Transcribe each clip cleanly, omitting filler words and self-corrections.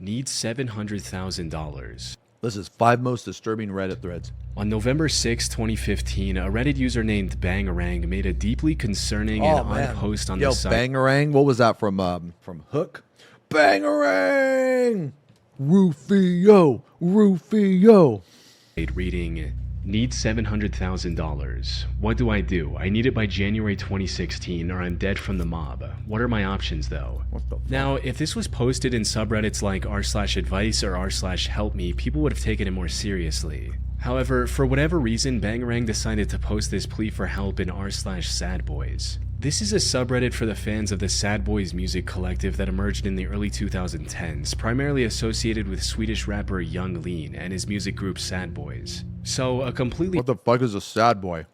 Needs $700,000. This is 5 most disturbing Reddit threads. On November 6, 2015, a Reddit user named Bangarang made a deeply concerning and odd post on the site. Bangarang? What was that from Hook? Bangarang! Rufio! Rufio! Reading, need $700,000. What do? I need it by January 2016 or I'm dead from the mob. What are my options though? What the fuck? Now, if this was posted in subreddits like r/advice or r/helpme, people would have taken it more seriously. However, for whatever reason, Bangarang decided to post this plea for help in r/sadboys. This is a subreddit for the fans of the Sad Boys music collective that emerged in the early 2010s, primarily associated with Swedish rapper Young Lean and his music group Sad Boys. So, a completely What the fuck is a sad boy?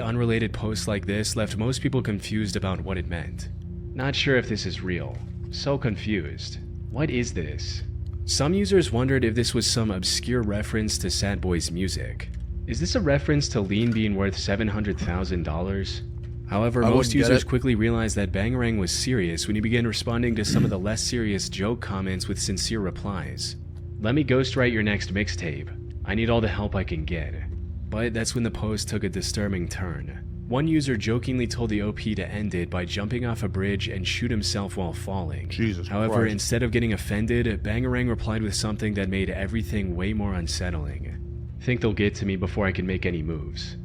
unrelated post like this left most people confused about what it meant. Not sure if this is real. So confused. What is this? Some users wondered if this was some obscure reference to Sad Boys music. Is this a reference to Lean being worth $700,000? However, most users quickly realized that Bangarang was serious when he began responding to some of the less serious joke comments with sincere replies. Let me ghostwrite your next mixtape. I need all the help I can get. But that's when the post took a disturbing turn. One user jokingly told the OP to end it by jumping off a bridge and shoot himself while falling. Jesus However, Christ. instead of getting offended, Bangarang replied with something that made everything way more unsettling. Think they'll get to me before I can make any moves.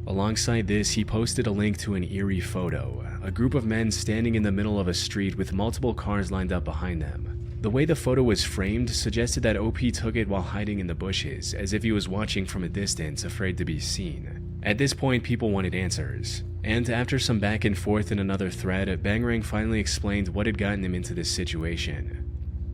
Alongside this, he posted a link to an eerie photo, a group of men standing in the middle of a street with multiple cars lined up behind them. The way the photo was framed suggested that OP took it while hiding in the bushes, as if he was watching from a distance, afraid to be seen. At this point, people wanted answers, and after some back and forth in another thread, Bangarang finally explained what had gotten him into this situation.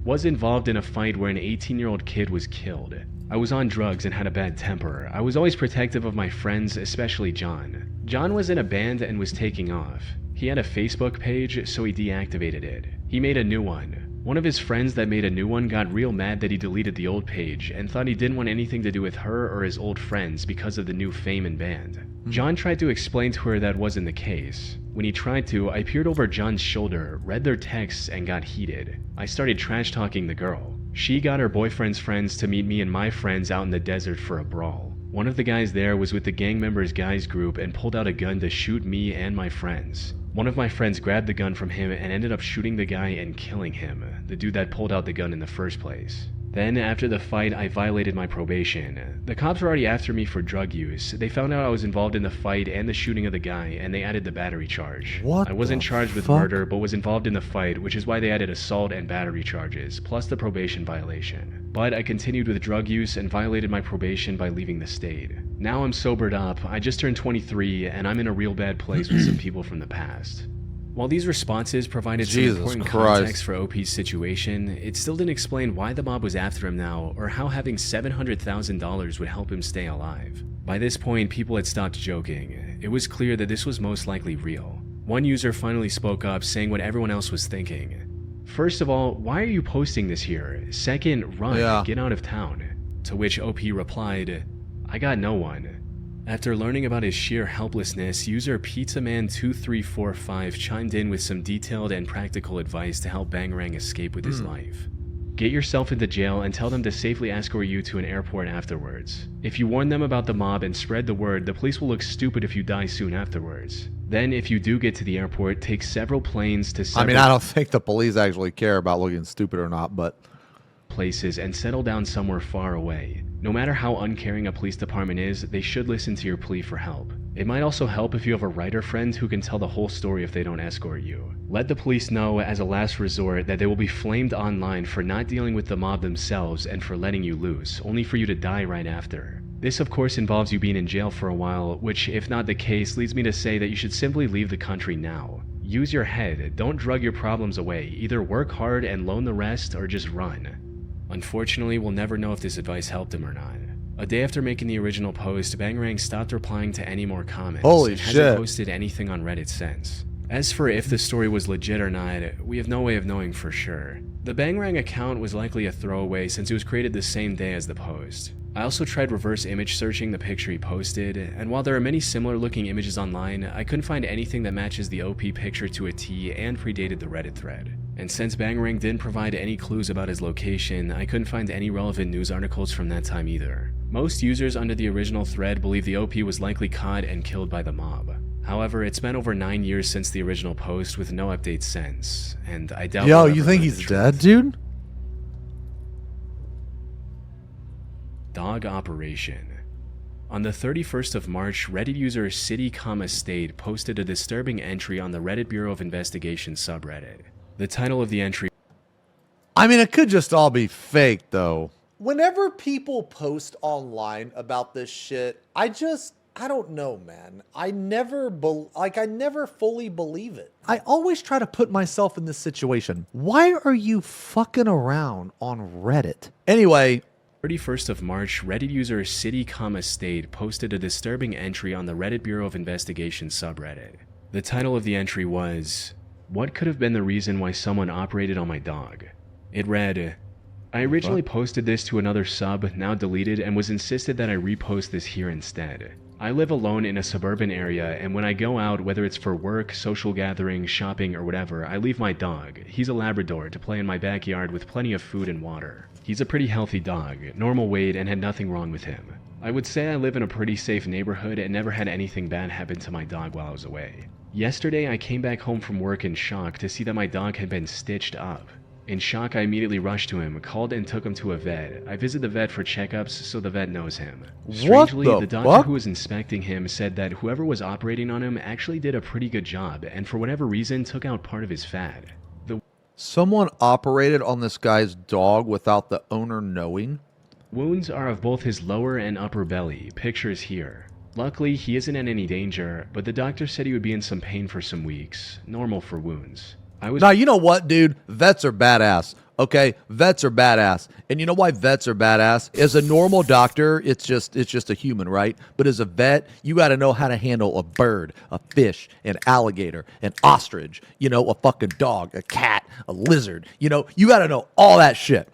Was involved in a fight where an 18-year-old kid was killed. I was on drugs and had a bad temper. I was always protective of my friends, especially John. John was in a band and was taking off. He had a Facebook page, so he deactivated it. He made a new one. One of his friends that made a new one got real mad that he deleted the old page and thought he didn't want anything to do with her or his old friends because of the new fame and band. John tried to explain to her that wasn't the case. When he tried to, I peered over John's shoulder, read their texts, and got heated. I started trash-talking the girl. She got her boyfriend's friends to meet me and my friends out in the desert for a brawl. One of the guys there was with the gang members' guys group and pulled out a gun to shoot me and my friends. One of my friends grabbed the gun from him and ended up shooting the guy and killing him, the dude that pulled out the gun in the first place. Then, after the fight, I violated my probation. The cops were already after me for drug use. They found out I was involved in the fight and the shooting of the guy, and they added the battery charge. What I wasn't the charged with fuck? murder, but was involved in the fight, which is why they added assault and battery charges, plus the probation violation. But I continued with drug use and violated my probation by leaving the state. Now I'm sobered up, I just turned 23, and I'm in a real bad place with some people from the past. While these responses provided some important context for OP's situation, it still didn't explain why the mob was after him now, or how having $700,000 would help him stay alive. By this point, people had stopped joking. It was clear that this was most likely real. One user finally spoke up, saying what everyone else was thinking. First of all, why are you posting this here? Second, run, get out of town. To which OP replied, I got no one. After learning about his sheer helplessness, user PizzaMan2345 chimed in with some detailed and practical advice to help Bangarang escape with his life. Get yourself into jail and tell them to safely escort you to an airport afterwards. If you warn them about the mob and spread the word, the police will look stupid if you die soon afterwards. Then, if you do get to the airport, take several planes to I mean, I don't think the police actually care about looking stupid or not, but places and settle down somewhere far away. No matter how uncaring a police department is, they should listen to your plea for help. It might also help if you have a writer friend who can tell the whole story if they don't escort you. Let the police know as a last resort that they will be flamed online for not dealing with the mob themselves and for letting you loose, only for you to die right after. This of course involves you being in jail for a while, which if not the case leads me to say that you should simply leave the country now. Use your head, don't drug your problems away, either work hard and loan the rest or just run. Unfortunately, we'll never know if this advice helped him or not. A day after making the original post, Bangarang stopped replying to any more comments. Holy and shit. hasn't posted anything on Reddit since. As for if the story was legit or not, we have no way of knowing for sure. The Bangarang account was likely a throwaway since it was created the same day as the post. I also tried reverse image searching the picture he posted, and while there are many similar looking images online, I couldn't find anything that matches the OP picture to a T and predated the Reddit thread. And since Bangarang didn't provide any clues about his location, I couldn't find any relevant news articles from that time either. Most users under the original thread believe the OP was likely caught and killed by the mob. However, it's been over 9 years since the original post with no updates since, and I doubt. Yo, you think he's dead, dude? Dog operation. On the 31st of March, Reddit user City, State posted a disturbing entry on the Reddit Bureau of Investigation subreddit. The title of the entry. I mean, it could just all be fake, though. Whenever people post online about this shit, I don't know, man. I never fully believe it. I always try to put myself in this situation. Why are you fucking around on Reddit? Anyway. 31st of March, Reddit user City, State posted a disturbing entry on the Reddit Bureau of Investigation subreddit. The title of the entry was, "What could have been the reason why someone operated on my dog?" It read, "I originally posted this to another sub, now deleted, and was insisted that I repost this here instead. I live alone in a suburban area, and when I go out, whether it's for work, social gathering, shopping, or whatever, I leave my dog, he's a Labrador, to play in my backyard with plenty of food and water. He's a pretty healthy dog, normal weight, and had nothing wrong with him. I would say I live in a pretty safe neighborhood and never had anything bad happen to my dog while I was away. Yesterday, I came back home from work in shock to see that my dog had been stitched up. In shock, I immediately rushed to him, called and took him to a vet. I visited the vet for checkups, so the vet knows him. Strangely, the doctor who was inspecting him said that whoever was operating on him actually did a pretty good job, and for whatever reason took out part of his fat. Someone operated on this guy's dog without the owner knowing? Wounds are of both his lower and upper belly, pictures here. Luckily, he isn't in any danger, but the doctor said he would be in some pain for some weeks, normal for wounds. Now, you know what, dude? Vets are badass. Okay, vets are badass. And you know why vets are badass? As a normal doctor, it's just a human, right? But as a vet, you got to know how to handle a bird, a fish, an alligator, an ostrich, you know, a fucking dog, a cat, a lizard. You know, you got to know all that shit.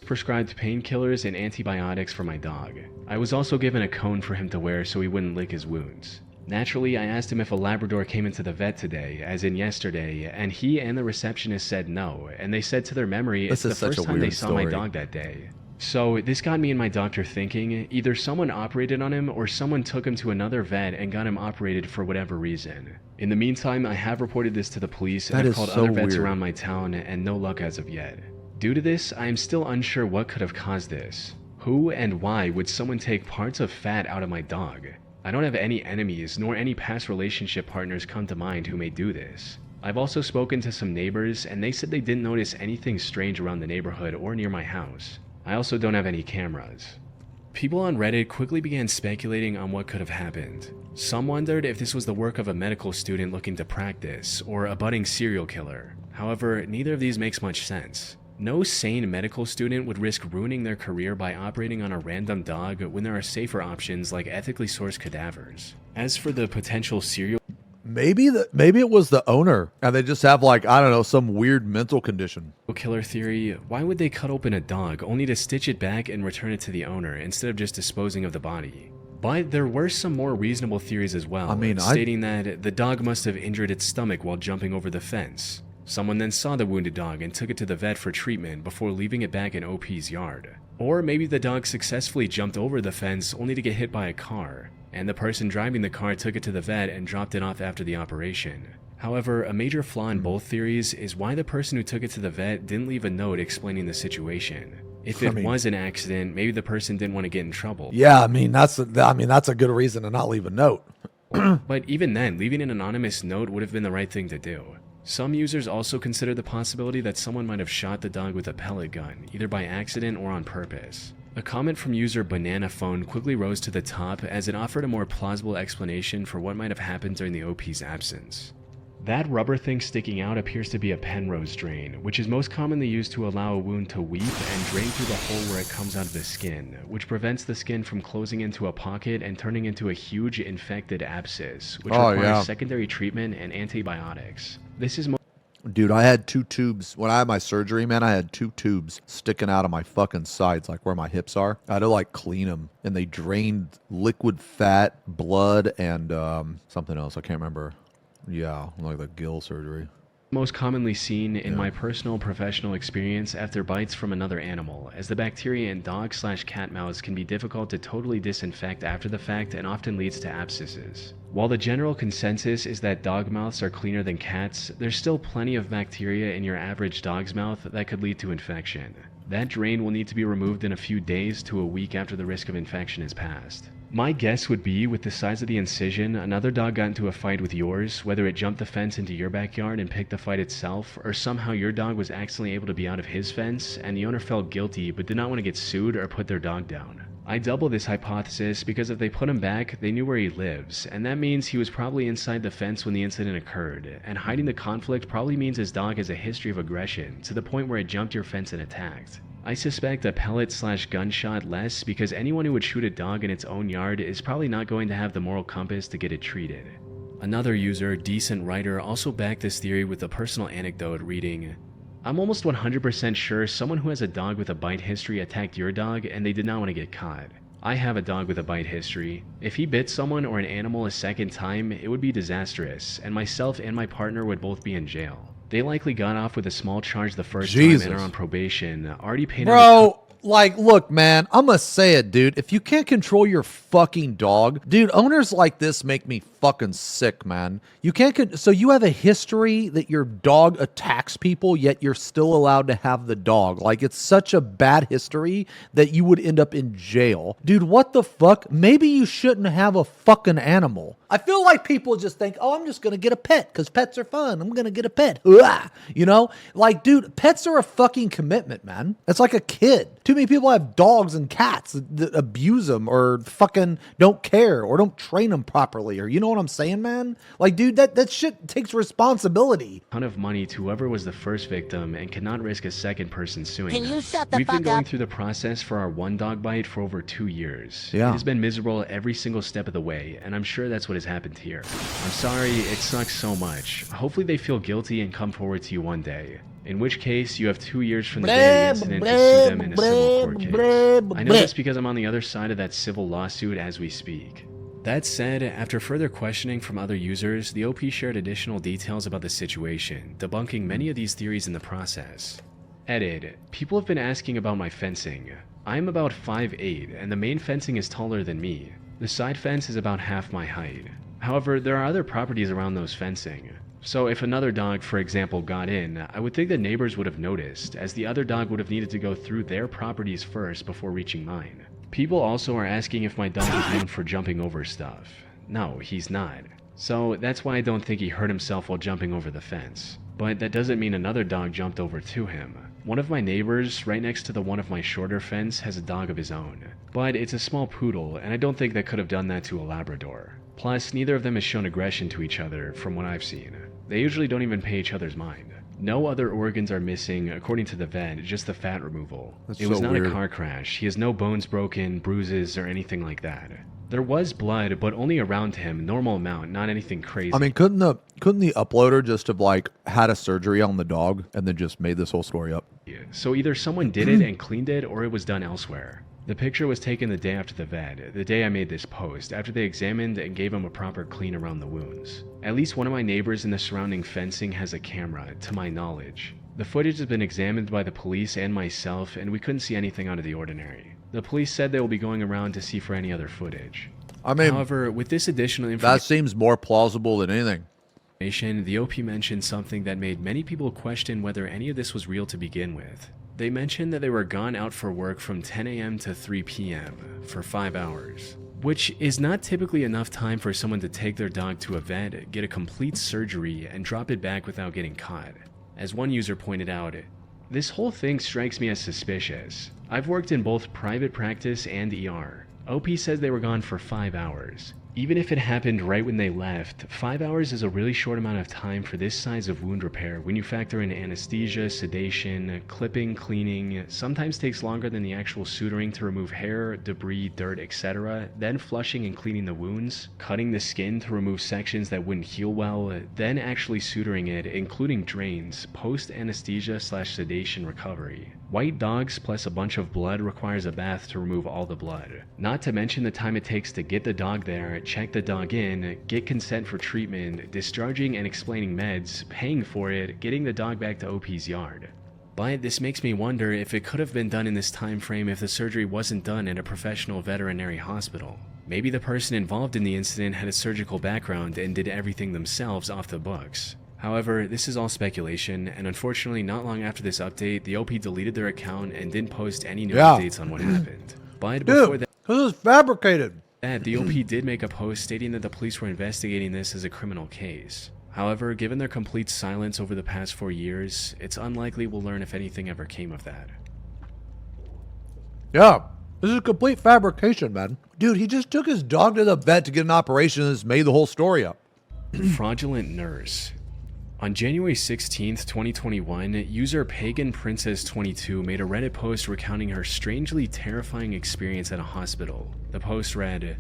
Prescribed painkillers and antibiotics for my dog. I was also given a cone for him to wear so he wouldn't lick his wounds. Naturally, I asked him if a Labrador came into the vet today, as in yesterday, and he and the receptionist said no, and they said to their memory it's the first time they saw my dog that day. So this got me and my doctor thinking, either someone operated on him or someone took him to another vet and got him operated for whatever reason. In the meantime, I have reported this to the police and I've called other vets around my town and no luck as of yet. Due to this, I am still unsure what could have caused this. Who and why would someone take parts of fat out of my dog? I don't have any enemies nor any past relationship partners come to mind who may do this. I've also spoken to some neighbors and they said they didn't notice anything strange around the neighborhood or near my house. I also don't have any cameras. People on Reddit quickly began speculating on what could have happened. Some wondered if this was the work of a medical student looking to practice or a budding serial killer. However, neither of these makes much sense. No sane medical student would risk ruining their career by operating on a random dog when there are safer options like ethically sourced cadavers. As for the potential serial maybe it was the owner and they just have, like, I don't know, some weird mental condition. Killer theory, why would they cut open a dog only to stitch it back and return it to the owner instead of just disposing of the body? But there were some more reasonable theories as well, stating that the dog must have injured its stomach while jumping over the fence. Someone then saw the wounded dog and took it to the vet for treatment before leaving it back in OP's yard. Or maybe the dog successfully jumped over the fence only to get hit by a car, and the person driving the car took it to the vet and dropped it off after the operation. However, a major flaw in both theories is why the person who took it to the vet didn't leave a note explaining the situation. If it was an accident, maybe the person didn't want to get in trouble. Yeah, that's a good reason to not leave a note. But even then, leaving an anonymous note would have been the right thing to do. Some users also consider the possibility that someone might have shot the dog with a pellet gun, either by accident or on purpose. A comment from user Banana Phone quickly rose to the top as it offered a more plausible explanation for what might have happened during the OP's absence. That rubber thing sticking out appears to be a Penrose drain, which is most commonly used to allow a wound to weep and drain through the hole where it comes out of the skin, which prevents the skin from closing into a pocket and turning into a huge infected abscess, which requires secondary treatment and antibiotics. This is Dude, I had 2 tubes. When I had my surgery, man, I had 2 tubes sticking out of my fucking sides, like where my hips are. I had to like clean them. And they drained liquid fat, blood, and something else. I can't remember. Yeah, like the gill surgery. Most commonly seen in my personal professional experience after bites from another animal, as the bacteria in dog/cat mouths can be difficult to totally disinfect after the fact and often leads to abscesses. While the general consensus is that dog mouths are cleaner than cats, there's still plenty of bacteria in your average dog's mouth that could lead to infection. That drain will need to be removed in a few days to a week after the risk of infection is passed. My guess would be, with the size of the incision, another dog got into a fight with yours, whether it jumped the fence into your backyard and picked the fight itself, or somehow your dog was accidentally able to be out of his fence, and the owner felt guilty but did not want to get sued or put their dog down. I double this hypothesis because if they put him back, they knew where he lives, and that means he was probably inside the fence when the incident occurred, and hiding the conflict probably means his dog has a history of aggression, to the point where it jumped your fence and attacked. I suspect a pellet/gunshot less because anyone who would shoot a dog in its own yard is probably not going to have the moral compass to get it treated. Another user, Decent Writer, also backed this theory with a personal anecdote reading, "I'm almost 100% sure someone who has a dog with a bite history attacked your dog and they did not want to get caught. I have a dog with a bite history. If he bit someone or an animal a second time, it would be disastrous, and myself and my partner would both be in jail. They likely got off with a small charge the first time and are on probation, already paid out." Bro, like, look, man, I'm gonna say it, dude. If you can't control your fucking dog, dude, owners like this make me fucking sick, man. You can't, so you have a history that your dog attacks people, yet you're still allowed to have the dog. Like, it's such a bad history that you would end up in jail. Dude, what the fuck? Maybe you shouldn't have a fucking animal. I feel like people just think, oh, I'm just gonna get a pet because pets are fun. I'm gonna get a pet. You know? Like, dude, pets are a fucking commitment, man. It's like a kid. Too many people have dogs and cats that abuse them or fucking don't care or don't train them properly, or you know what I'm saying, man? Like, dude, that shit takes responsibility. Ton of money to whoever was the first victim and cannot risk a second person suing Can them. you shut the We've fuck been going up? through the process for our one dog bite for over 2 years. Yeah. It has been miserable every single step of the way, and I'm sure that's what has happened here. I'm sorry, it sucks so much. Hopefully they feel guilty and come forward to you one day. In which case, you have 2 years from the day of the incident to sue them in a civil court case. I know this because I'm on the other side of that civil lawsuit as we speak. That said, after further questioning from other users, the OP shared additional details about the situation, debunking many of these theories in the process. Edit. People have been asking about my fencing. I'm about 5'8", and the main fencing is taller than me. The side fence is about half my height. However, there are other properties around those fencing. So if another dog, for example, got in, I would think the neighbors would have noticed, as the other dog would have needed to go through their properties first before reaching mine. People also are asking if my dog is known for jumping over stuff. No, he's not. So that's why I don't think he hurt himself while jumping over the fence. But that doesn't mean another dog jumped over to him. One of my neighbors, right next to the one of my shorter fence, has a dog of his own. But it's a small poodle, and I don't think that could have done that to a Labrador. Plus, neither of them has shown aggression to each other, from what I've seen. They usually don't even pay each other's mind. No other organs are missing, according to the vet, just the fat removal. It was not a car crash. He has no bones broken, bruises, or anything like that. There was blood, but only around him, normal amount, not anything crazy. I mean, couldn't the uploader just have like had a surgery on the dog and then just made this whole story up? So either someone did it and cleaned it, or it was done elsewhere. The picture was taken the day after the vet, the day I made this post, after they examined and gave him a proper clean around the wounds. At least one of my neighbors in the surrounding fencing has a camera, to my knowledge. The footage has been examined by the police and myself, and we couldn't see anything out of the ordinary. The police said they will be going around to see for any other footage. I mean, however, with this additional information, that seems more plausible than anything. the OP mentioned something that made many people question whether any of this was real to begin with. They mentioned that they were gone out for work from 10 a.m. to 3 p.m. for 5 hours, which is not typically enough time for someone to take their dog to a vet, get a complete surgery, and drop it back without getting caught. As one user pointed out, "This whole thing strikes me as suspicious. I've worked in both private practice and ER. OP says they were gone for 5 hours. Even if it happened right when they left, 5 hours is a really short amount of time for this size of wound repair when you factor in anesthesia, sedation, clipping, cleaning. Sometimes takes longer than the actual suturing to remove hair, debris, dirt, etc., then flushing and cleaning the wounds, cutting the skin to remove sections that wouldn't heal well, then actually suturing it, including drains, post-anesthesia/sedation recovery. White dogs plus a bunch of blood requires a bath to remove all the blood. Not to mention the time it takes to get the dog there, check the dog in, get consent for treatment, discharging and explaining meds, paying for it, getting the dog back to OP's yard. But this makes me wonder if it could have been done in this time frame if the surgery wasn't done at a professional veterinary hospital. Maybe the person involved in the incident had a surgical background and did everything themselves off the books. However, this is all speculation, and unfortunately not long after this update, the OP deleted their account and didn't post any new updates on what happened. But before that, this is fabricated. the OP did make a post stating that the police were investigating this as a criminal case. However, given their complete silence over the past 4 years, it's unlikely we'll learn if anything ever came of that. Yeah, this is a complete fabrication, man. Dude, he just took his dog to the vet to get an operation and just made the whole story up. Fraudulent nurse. On January 16th, 2021, user Pagan Princess 22 made a Reddit post recounting her strangely terrifying experience at a hospital. The post read,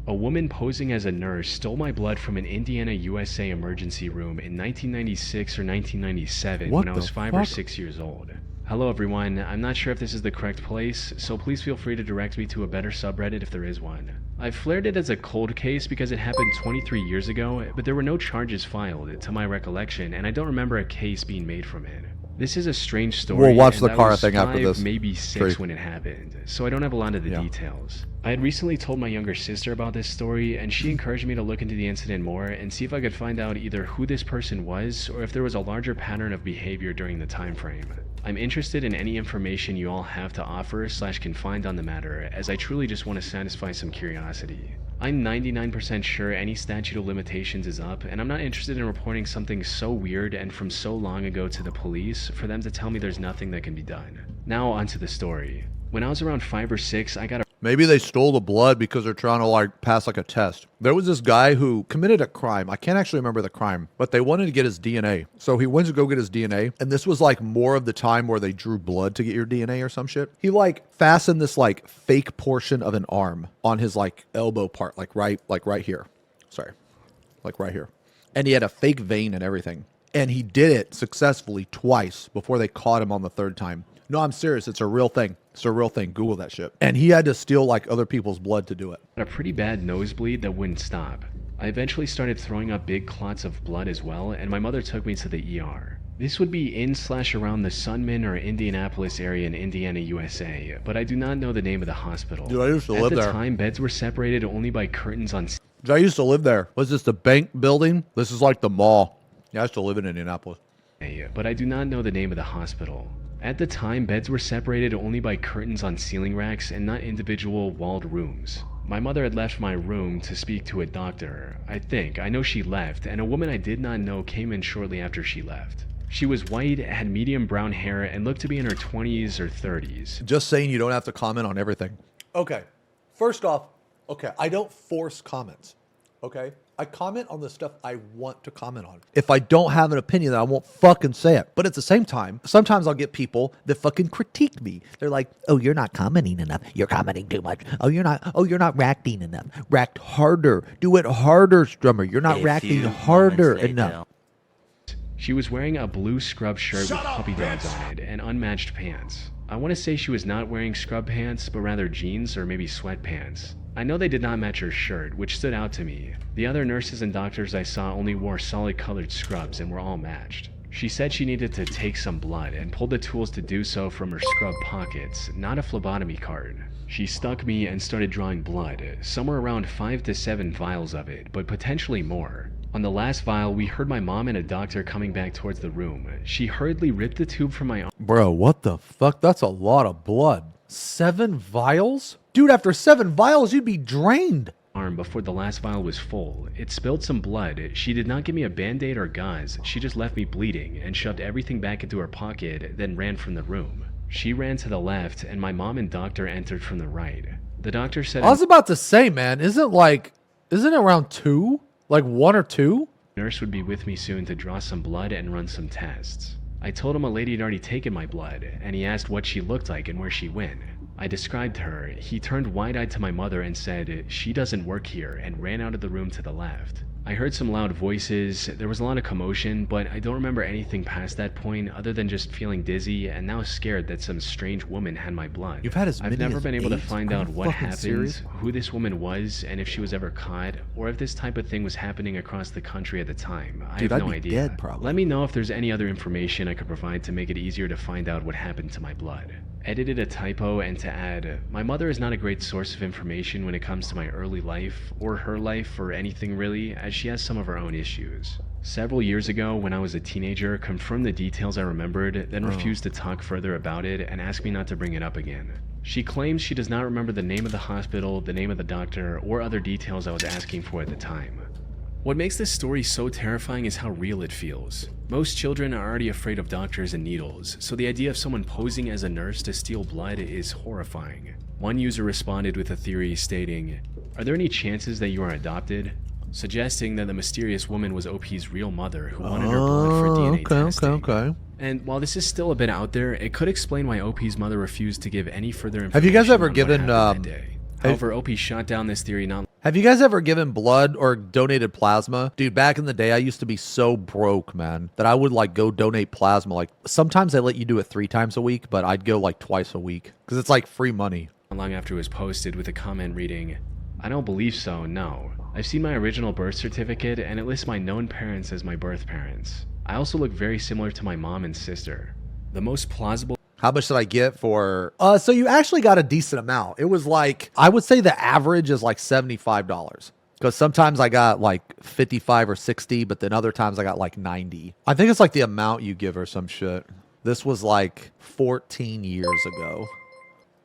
"A woman posing as a nurse stole my blood from an Indiana, USA emergency room in 1996 or 1997 when I was 5 or 6 years old. Hello everyone, I'm not sure if this is the correct place, so please feel free to direct me to a better subreddit if there is one. I've flared it as a cold case because it happened 23 years ago, but there were no charges filed, to my recollection, and I don't remember a case being made from it. This is a strange story. We'll watch the and I car was thing after 5, this. maybe 6 when it happened, so I don't have a lot of the details. I had recently told my younger sister about this story, and she encouraged me to look into the incident more and see if I could find out either who this person was or if there was a larger pattern of behavior during the time frame. I'm interested in any information you all have to offer / can find on the matter, as I truly just want to satisfy some curiosity. I'm 99% sure any statute of limitations is up, and I'm not interested in reporting something so weird and from so long ago to the police for them to tell me there's nothing that can be done. Now onto the story. When I was around 5 or 6, I got a Maybe they stole the blood because they're trying to like pass like a test. There was this guy who committed a crime. I can't actually remember the crime, but they wanted to get his DNA. So he went to go get his DNA. And this was like more of the time where they drew blood to get your DNA or some shit. He like fastened this like fake portion of an arm on his like elbow part, like right here. Sorry. Like right here. And he had a fake vein and everything. And he did it successfully twice before they caught him on the third time. No, I'm serious. It's a real thing. It's a real thing. Google that shit. And he had to steal like other people's blood to do it. a pretty bad nosebleed that wouldn't stop. I eventually started throwing up big clots of blood as well, and my mother took me to the ER. This would be in/around the Sunman or Indianapolis area in Indiana, USA, but I do not know the name of the hospital. Dude, I used to live there. At the time, beds were separated only by curtains on Dude, I used to live there. Was this the bank building? This is like the mall. Yeah, I used to live in Indianapolis. but I do not know the name of the hospital. At the time, beds were separated only by curtains on ceiling racks and not individual walled rooms. My mother had left my room to speak to a doctor. I know she left, and a woman I did not know came in shortly after she left. She was white, had medium brown hair, and looked to be in her 20s or 30s. Just saying you don't have to comment on everything. Okay. First off, okay, I don't force comments. Okay? I comment on the stuff I want to comment on. If I don't have an opinion, then I won't fucking say it. But at the same time, sometimes I'll get people that fucking critique me. They're like, "Oh, you're not commenting enough. You're commenting too much. Oh, you're not reacting enough. React harder. Do it harder, Strummer. You're not reacting harder enough." She was wearing a blue scrub shirt with puppy dogs on it and unmatched pants. I want to say she was not wearing scrub pants, but rather jeans or maybe sweatpants. I know they did not match her shirt, which stood out to me. The other nurses and doctors I saw only wore solid colored scrubs and were all matched. She said she needed to take some blood and pulled the tools to do so from her scrub pockets, not a phlebotomy card. She stuck me and started drawing blood, somewhere around 5 to 7 vials of it, but potentially more. On the last vial, we heard my mom and a doctor coming back towards the room. She hurriedly ripped the tube from my arm. Bro, what the fuck? That's a lot of blood. 7 vials? Dude, after 7 vials, you'd be drained. Before the last vial was full. It spilled some blood. She did not give me a band-aid or gauze. She just left me bleeding and shoved everything back into her pocket, then ran from the room. She ran to the left, and my mom and doctor entered from the right. The doctor said... I was about to say, man, isn't like Isn't it around 2? Like 1 or 2? Nurse would be with me soon to draw some blood and run some tests. I told him a lady had already taken my blood, and he asked what she looked like and where she went. I described her. He turned wide-eyed to my mother and said, "She doesn't work here," and ran out of the room to the left. I heard some loud voices, there was a lot of commotion, but I don't remember anything past that point other than just feeling dizzy and now scared that some strange woman had my blood. You've had as many I've never as been able to 8? find Are out you what fucking happened, serious? who this woman was, and if she was ever caught, or if this type of thing was happening across the country at the time. I Dude, have I'd no be idea. dead, probably. Let me know if there's any other information I could provide to make it easier to find out what happened to my blood. Edited a typo and to add, my mother is not a great source of information when it comes to my early life, or her life, or anything really, as she has some of her own issues. Several years ago, when I was a teenager, confirmed the details I remembered, then refused to talk further about it and asked me not to bring it up again. She claims she does not remember the name of the hospital, the name of the doctor, or other details I was asking for at the time. What makes this story so terrifying is how real it feels. Most children are already afraid of doctors and needles, so the idea of someone posing as a nurse to steal blood is horrifying. One user responded with a theory stating, "Are there any chances that you are adopted?" Suggesting that the mysterious woman was OP's real mother who wanted her blood for DNA testing. Okay. And while this is still a bit out there, it could explain why OP's mother refused to give any further information. Have you guys ever on what given, happened that day. However, OP shot down this theory not Have you guys ever given blood or donated plasma? Dude, back in the day, I used to be so broke, man, that I would like go donate plasma. Like sometimes they let you do it 3 times a week, but I'd go like twice a week because it's like free money. long after it was posted with a comment reading, "I don't believe so, no. I've seen my original birth certificate and it lists my known parents as my birth parents. I also look very similar to my mom and sister. The most plausible How much did I get for? So you actually got a decent amount. It was like, I would say the average is like $75. Because sometimes I got like 55 or 60, but then other times I got like 90. I think it's like the amount you give or some shit. This was like 14 years ago.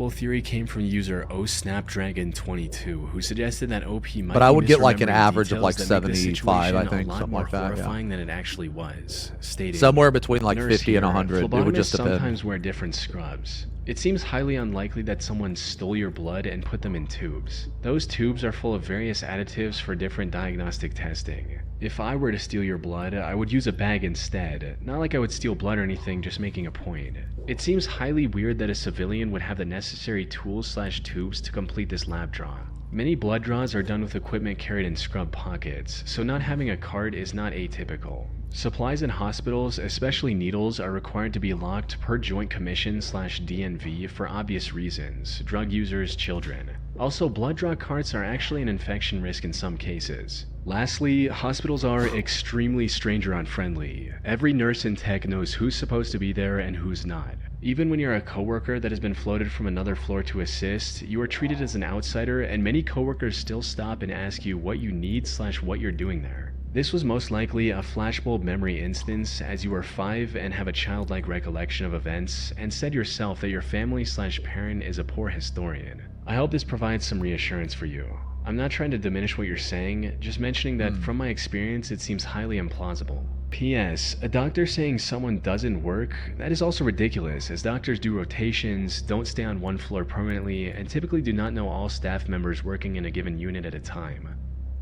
theory came from user OSnapdragon22, who suggested that OP might But I be would get like an misremembering average of details like that make this 75, I situation think, a lot something more like that. Yeah. horrifying than it actually was, stating, Somewhere between like "Nurse 50 and here, 100. It would just phlebotomists depend. sometimes wear different scrubs. It seems highly unlikely that someone stole your blood and put them in tubes. Those tubes are full of various additives for different diagnostic testing. If I were to steal your blood, I would use a bag instead. Not like I would steal blood or anything, just making a point. It seems highly weird that a civilian would have the necessary tools/tubes to complete this lab draw. Many blood draws are done with equipment carried in scrub pockets, so not having a cart is not atypical. Supplies in hospitals, especially needles, are required to be locked per Joint Commission/DNV for obvious reasons: drug users, children. Also, blood draw carts are actually an infection risk in some cases. Lastly, hospitals are extremely stranger unfriendly. Every nurse and tech knows who's supposed to be there and who's not. Even when you're a coworker that has been floated from another floor to assist, you are treated as an outsider, and many coworkers still stop and ask you what you need/what you're doing there. This was most likely a flashbulb memory instance, as you were 5 and have a childlike recollection of events, and said yourself that your family/parent is a poor historian. I hope this provides some reassurance for you. I'm not trying to diminish what you're saying, just mentioning that from my experience it seems highly implausible. P.S. A doctor saying someone doesn't work, that is also ridiculous, as doctors do rotations, don't stay on one floor permanently, and typically do not know all staff members working in a given unit at a time.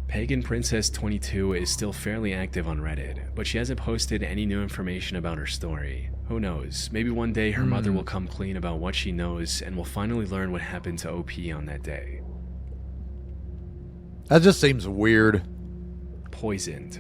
Pagan Princess 22 is still fairly active on Reddit, but she hasn't posted any new information about her story. Who knows, maybe one day her mother will come clean about what she knows and will finally learn what happened to OP on that day. That just seems weird. Poisoned.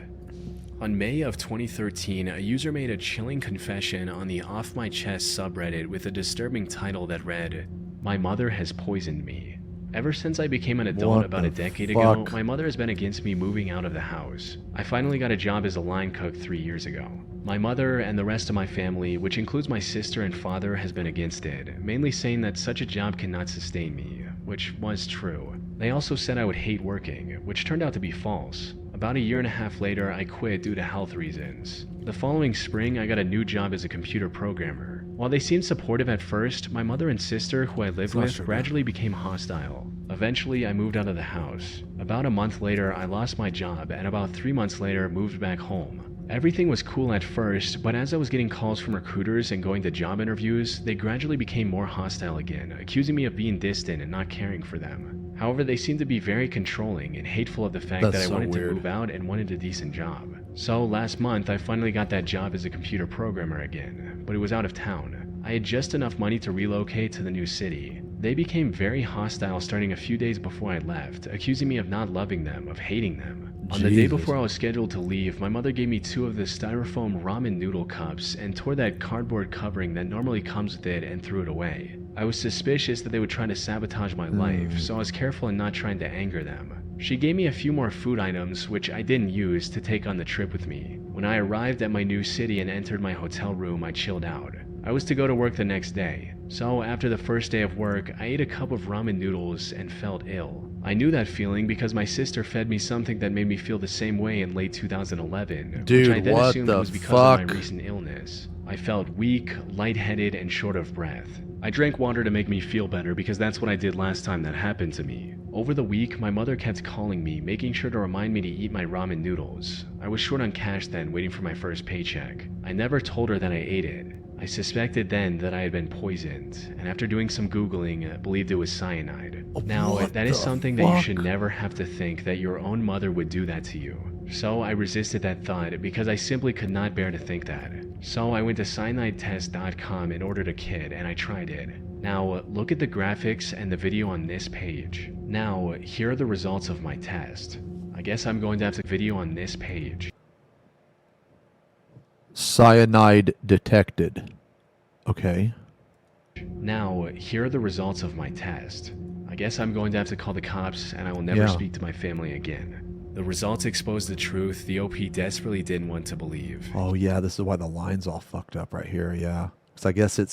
On May of 2013, a user made a chilling confession on the Off My Chest subreddit with a disturbing title that read, "My mother has poisoned me. Ever since I became an adult What about a the decade ago, fuck? my mother has been against me moving out of the house. I finally got a job as a line cook 3 years ago. My mother and the rest of my family, which includes my sister and father, has been against it, mainly saying that such a job cannot sustain me," which was true. They also said I would hate working, which turned out to be false. About a year and a half later, I quit due to health reasons. The following spring, I got a new job as a computer programmer. While they seemed supportive at first, my mother and sister, who I lived with, gradually became hostile. Eventually, I moved out of the house. About a month later, I lost my job, and about 3 months later, moved back home. Everything was cool at first, but as I was getting calls from recruiters and going to job interviews, they gradually became more hostile again, accusing me of being distant and not caring for them. However, they seemed to be very controlling and hateful of the fact That's that I so wanted weird. to move out and wanted a decent job. So last month, I finally got that job as a computer programmer again, but it was out of town. I had just enough money to relocate to the new city. They became very hostile starting a few days before I left, accusing me of not loving them, of hating them. On the day Jesus. before I was scheduled to leave, my mother gave me 2 of the styrofoam ramen noodle cups and tore that cardboard covering that normally comes with it and threw it away. I was suspicious that they would try to sabotage my life, so I was careful in not trying to anger them. She gave me a few more food items, which I didn't use, to take on the trip with me. When I arrived at my new city and entered my hotel room, I chilled out. I was to go to work the next day, so after the first day of work, I ate a cup of ramen noodles and felt ill. I knew that feeling because my sister fed me something that made me feel the same way in late 2011, Dude, which I then what assumed the was because of my fuck? recent illness. I felt weak, lightheaded, and short of breath. I drank water to make me feel better because that's what I did last time that happened to me. Over the week, my mother kept calling me, making sure to remind me to eat my ramen noodles. I was short on cash then, waiting for my first paycheck. I never told her that I ate it. I suspected then that I had been poisoned, and after doing some Googling, believed it was cyanide. Now, What that is the something that you fuck? should never have to think that your own mother would do that to you. So I resisted that thought because I simply could not bear to think that. So I went to cyanidetest.com and ordered a kit, and I tried it. Now, look at the graphics and the video on this page. Now, here are the results of my test. I guess I'm going to have to video on this page. Cyanide detected. Okay. Now, here are the results of my test. I guess I'm going to have to call the cops and I will never Yeah. speak to my family again. The results exposed the truth the OP desperately didn't want to believe. Oh yeah, this is why the line's all fucked up right here. Yeah. So I guess it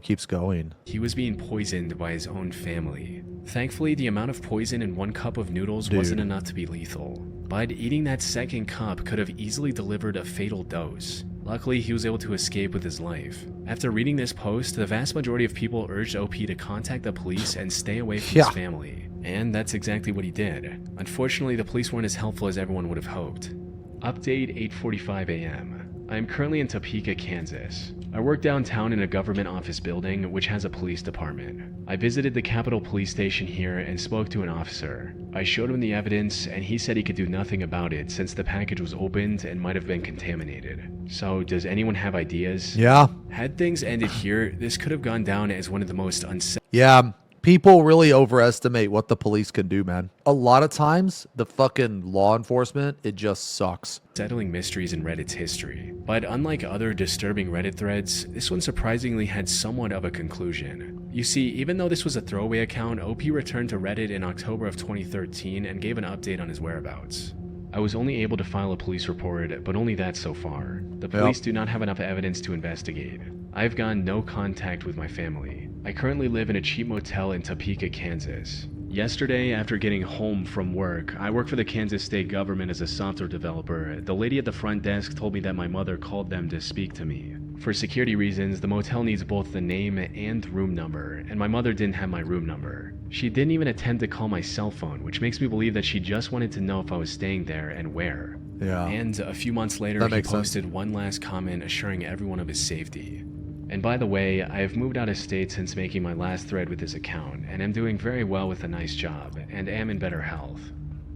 keeps going. He was being poisoned by his own family. Thankfully, the amount of poison in 1 cup of noodles wasn't Dude. enough to be lethal, but eating that second cup could have easily delivered a fatal dose. Luckily, he was able to escape with his life. After reading this post, the vast majority of people urged OP to contact the police and stay away from Yeah. his family. And that's exactly what he did. Unfortunately, the police weren't as helpful as everyone would have hoped. Update 8:45 a.m. I am currently in Topeka, Kansas. I work downtown in a government office building which has a police department. I visited the Capitol Police Station here and spoke to an officer. I showed him the evidence and he said he could do nothing about it since the package was opened and might have been contaminated. So does anyone have ideas? Yeah. Had things ended here, this could have gone down as one of the most Yeah. People really overestimate what the police can do, man. A lot of times, the fucking law enforcement, it just sucks. unsettling mysteries in Reddit's history. But unlike other disturbing Reddit threads, this one surprisingly had somewhat of a conclusion. You see, even though this was a throwaway account, OP returned to Reddit in October of 2013 and gave an update on his whereabouts. I was only able to file a police report, but only that so far. The police do not have enough evidence to investigate. I've gotten no contact with my family. I currently live in a cheap motel in Topeka, Kansas. Yesterday, after getting home from work, I work for the Kansas state government as a software developer. The lady at the front desk told me that my mother called them to speak to me. For security reasons, the motel needs both the name and room number, and my mother didn't have my room number. She didn't even attempt to call my cell phone, which makes me believe that she just wanted to know if I was staying there and where. Yeah. And a few months later, That he makes sense. posted one last comment assuring everyone of his safety. And by the way, I have moved out of state since making my last thread with this account, and am doing very well with a nice job, and am in better health.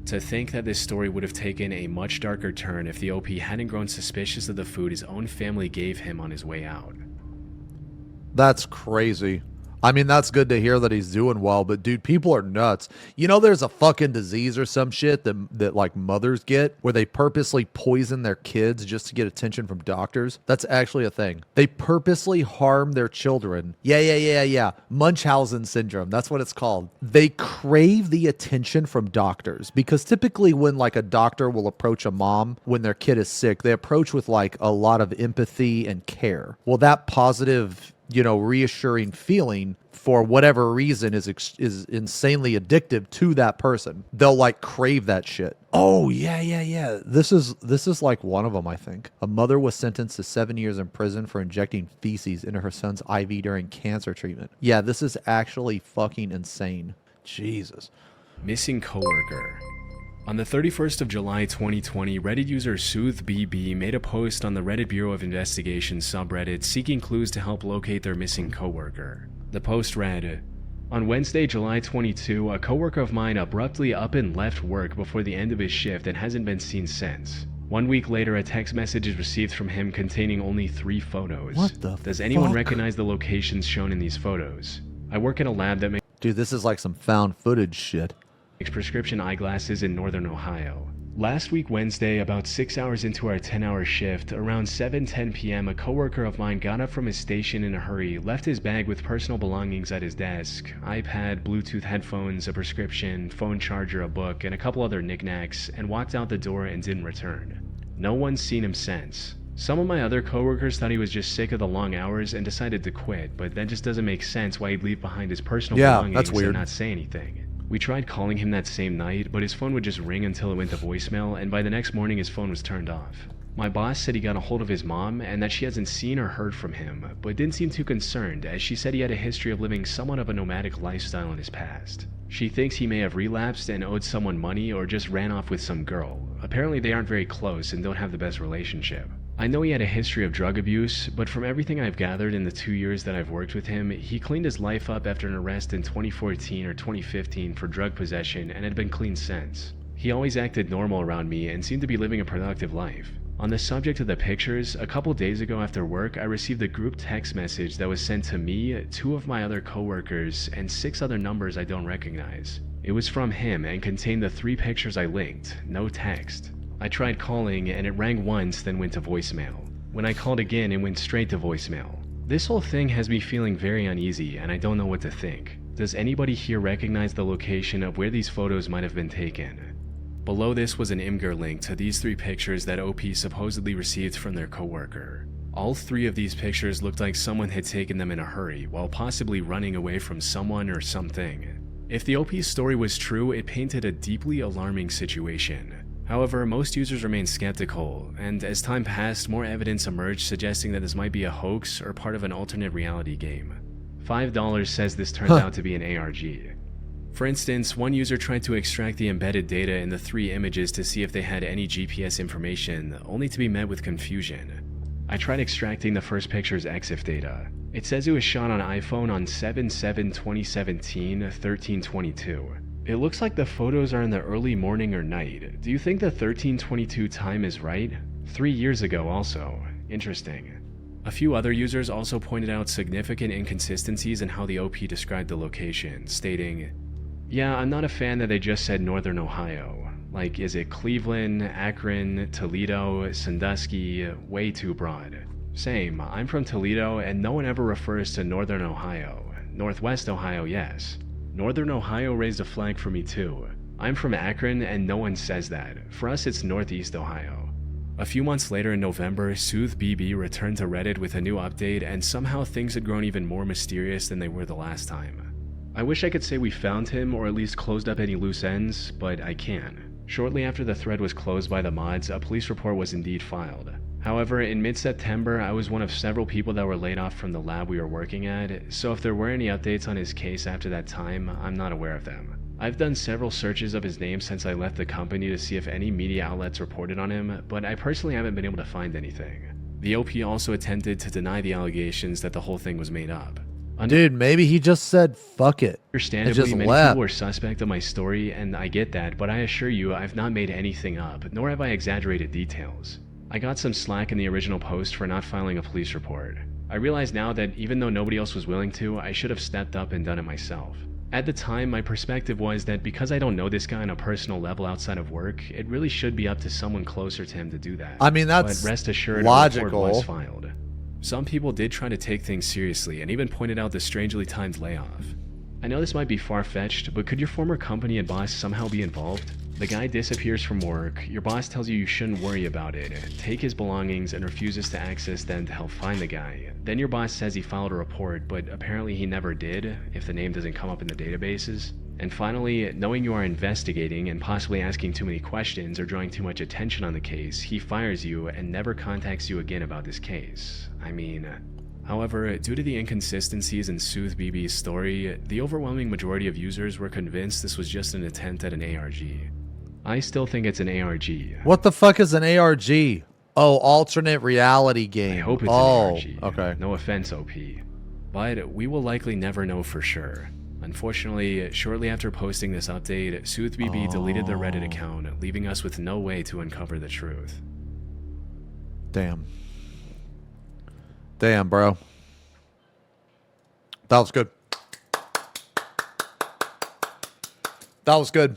To think that this story would have taken a much darker turn if the OP hadn't grown suspicious of the food his own family gave him on his way out. That's crazy. I mean, that's good to hear that he's doing well, but dude, people are nuts. You know, there's a fucking disease or some shit that like mothers get where they purposely poison their kids just to get attention from doctors. That's actually a thing. They purposely harm their children. Yeah. Munchausen syndrome. That's what it's called. They crave the attention from doctors because typically when like a doctor will approach a mom when their kid is sick, they approach with like a lot of empathy and care. Well, that positive, you know, reassuring feeling for whatever reason is insanely addictive to that person. They'll like crave that shit. Oh yeah. This is like one of them, I think. A mother was sentenced to 7 years in prison for injecting feces into her son's IV during cancer treatment. Yeah, this is actually fucking insane. Jesus. Missing coworker. On the 31st of July 2020, Reddit user SoothBB made a post on the Reddit Bureau of Investigation subreddit seeking clues to help locate their missing coworker. The post read, On Wednesday, July 22, a coworker of mine abruptly up and left work before the end of his shift and hasn't been seen since. 1 week later, a text message is received from him containing only 3 photos. What the Does anyone fuck? recognize the locations shown in these photos? I work in a lab that Dude, this is like some found footage shit. makes prescription eyeglasses in northern Ohio. Last week Wednesday, about 6 hours into our 10-hour shift, around 7:10 p.m., a coworker of mine got up from his station in a hurry, left his bag with personal belongings at his desk, iPad, Bluetooth headphones, a prescription, phone charger, a book, and a couple other knickknacks, and walked out the door and didn't return. No one's seen him since. Some of my other coworkers thought he was just sick of the long hours and decided to quit, but that just doesn't make sense why he'd leave behind his personal belongings that's weird. and not say anything. We tried calling him that same night, but his phone would just ring until it went to voicemail, and by the next morning his phone was turned off. My boss said he got a hold of his mom and that she hasn't seen or heard from him, but didn't seem too concerned as she said he had a history of living somewhat of a nomadic lifestyle in his past. She thinks he may have relapsed and owed someone money or just ran off with some girl. Apparently they aren't very close and don't have the best relationship. I know he had a history of drug abuse, but from everything I've gathered in the 2 years that I've worked with him, he cleaned his life up after an arrest in 2014 or 2015 for drug possession and had been clean since. He always acted normal around me and seemed to be living a productive life. On the subject of the pictures, a couple days ago after work, I received a group text message that was sent to me, 2 of my other coworkers, and 6 other numbers I don't recognize. It was from him and contained the 3 pictures I linked, no text. I tried calling and it rang once then went to voicemail. When I called again, it went straight to voicemail. This whole thing has me feeling very uneasy and I don't know what to think. Does anybody here recognize the location of where these photos might have been taken? Below this was an Imgur link to these 3 pictures that OP supposedly received from their coworker. All 3 of these pictures looked like someone had taken them in a hurry while possibly running away from someone or something. If the OP's story was true, it painted a deeply alarming situation. However, most users remained skeptical, and as time passed, more evidence emerged suggesting that this might be a hoax or part of an alternate reality game. $5 says this turns out to be an ARG. For instance, one user tried to extract the embedded data in the 3 images to see if they had any GPS information, only to be met with confusion. I tried extracting the first picture's EXIF data. It says it was shot on iPhone on 7/7/2017, 1322. It looks like the photos are in the early morning or night. Do you think the 1322 time is right? 3 years ago also. Interesting. A few other users also pointed out significant inconsistencies in how the OP described the location, stating, "Yeah, I'm not a fan that they just said Northern Ohio. Like, is it Cleveland, Akron, Toledo, Sandusky? Way too broad. Same, I'm from Toledo and no one ever refers to Northern Ohio. Northwest Ohio, yes. Northern Ohio raised a flag for me too. I'm from Akron and no one says that. For us it's Northeast Ohio." A few months later in November, SoothBB returned to Reddit with a new update and somehow things had grown even more mysterious than they were the last time. I wish I could say we found him or at least closed up any loose ends, but I can't. Shortly after the thread was closed by the mods, a police report was indeed filed. However, in mid-September, I was one of several people that were laid off from the lab we were working at, so if there were any updates on his case after that time, I'm not aware of them. I've done several searches of his name since I left the company to see if any media outlets reported on him, but I personally haven't been able to find anything. The OP also attempted to deny the allegations that the whole thing was made up. Dude, maybe he just said fuck it. Understandably, just many left. people were suspect of my story, and I get that, but I assure you I've not made anything up, nor have I exaggerated details. I got some slack in the original post for not filing a police report. I realize now that even though nobody else was willing to, I should have stepped up and done it myself. At the time, my perspective was that because I don't know this guy on a personal level outside of work, it really should be up to someone closer to him to do that. I mean, that's but rest assured, logical. a report was filed. Some people did try to take things seriously and even pointed out the strangely timed layoff. I know this might be far-fetched, but could your former company and boss somehow be involved? The guy disappears from work, your boss tells you you shouldn't worry about it, take his belongings and refuses to access them to help find the guy. Then your boss says he filed a report, but apparently he never did, if the name doesn't come up in the databases. And finally, knowing you are investigating and possibly asking too many questions or drawing too much attention on the case, he fires you and never contacts you again about this case. However, due to the inconsistencies in SoothBB's story, the overwhelming majority of users were convinced this was just an attempt at an ARG. I still think it's an ARG. What the fuck is an ARG? Oh, alternate reality game. I hope it's an ARG. Okay. No offense, OP. But we will likely never know for sure. Unfortunately, shortly after posting this update, SoothBB deleted the Reddit account, leaving us with no way to uncover the truth. Damn. Damn, bro. That was good. That was good.